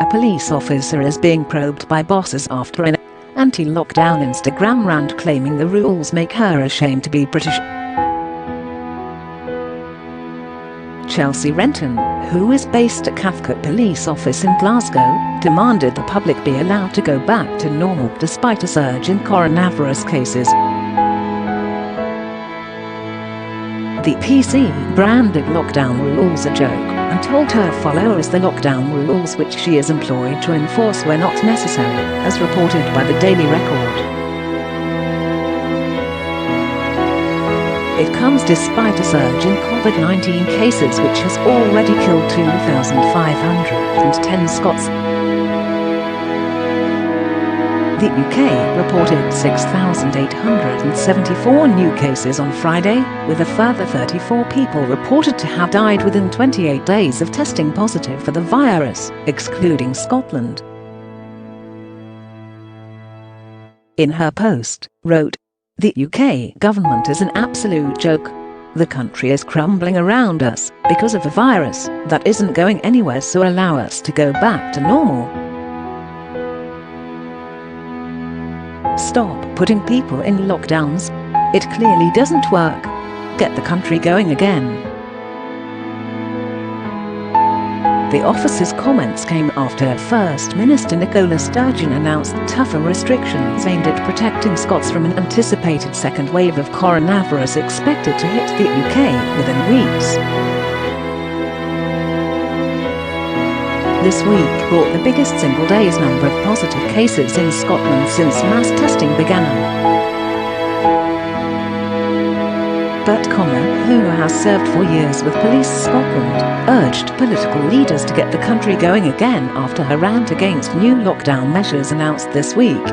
A police officer is being probed by bosses after an anti-lockdown Instagram rant claiming the rules make her ashamed to be British. Chelsea Renton, who is based at Cathcart Police Office in Glasgow, demanded the public be allowed to go back to normal despite a surge in coronavirus cases. The PC branded lockdown rules a joke and told her followers the lockdown rules which she is employed to enforce were not necessary, as reported by the Daily Record. It comes despite a surge in Covid-19 cases which has already killed 2,510 Scots. The UK reported 6,874 new cases on Friday, with a further 34 people reported to have died within 28 days of testing positive for the virus, excluding Scotland. In her post, wrote, "The UK government is an absolute joke. The country is crumbling around us because of a virus that isn't going anywhere, so allow us to go back to normal. Stop putting people in lockdowns. It clearly doesn't work. Get the country going again." The officer's comments came after First Minister Nicola Sturgeon announced tougher restrictions aimed at protecting Scots from an anticipated second wave of coronavirus expected to hit the UK within weeks. This week brought the biggest single day's number of positive cases in Scotland since mass testing began. But who has served 4 years with Police Scotland, urged political leaders to get the country going again after her rant against new lockdown measures announced this week.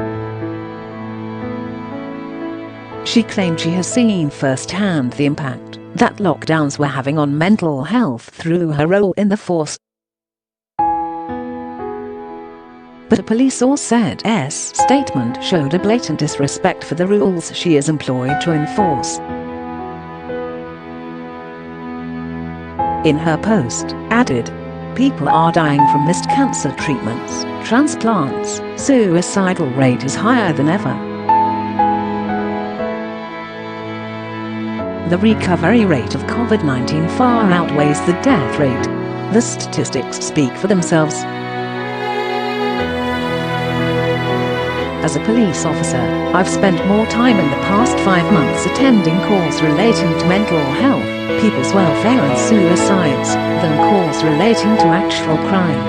She claimed she has seen firsthand the impact that lockdowns were having on mental health through her role in the force. But a police source said S statement showed a blatant disrespect for the rules she is employed to enforce. In her post, added, "People are dying from missed cancer treatments, transplants, suicidal rate is higher than ever. The recovery rate of Covid-19 far outweighs the death rate. The statistics speak for themselves." As a police officer, I've spent more time in the past 5 months attending calls relating to mental health, people's welfare and suicides, than calls relating to actual crime.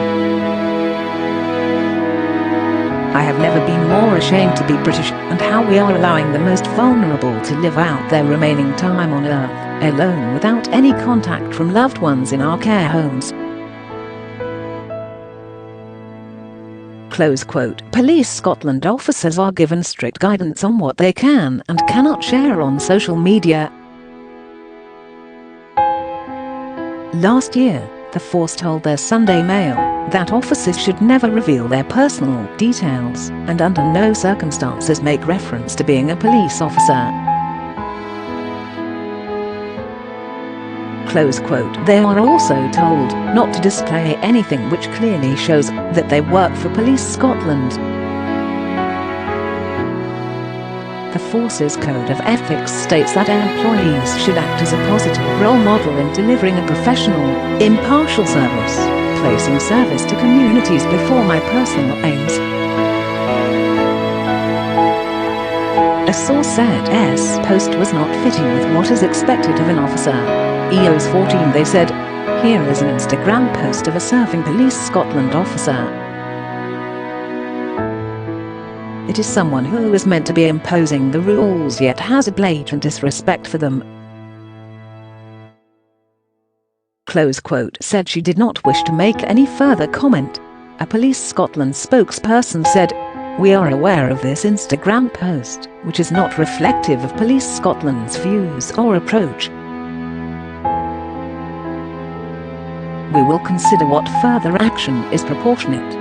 I have never been more ashamed to be British and how we are allowing the most vulnerable to live out their remaining time on earth, alone without any contact from loved ones in our care homes. Close quote. Police Scotland officers are given strict guidance on what they can and cannot share on social media. Last year, the force told their Sunday Mail that officers should never reveal their personal details and under no circumstances make reference to being a police officer. Close quote. They are also told not to display anything which clearly shows that they work for Police Scotland. The force's code of ethics states that employees should act as a positive role model in delivering a professional, impartial service, placing service to communities before my personal aims. A source said S post was not fitting with what is expected of an officer. EOS 14, they said. Here is an Instagram post of a serving Police Scotland officer. It is someone who is meant to be imposing the rules yet has a blatant disrespect for them. Close quote. Said she did not wish to make any further comment. A Police Scotland spokesperson said, "We are aware of this Instagram post, which is not reflective of Police Scotland's views or approach. We will consider what further action is proportionate."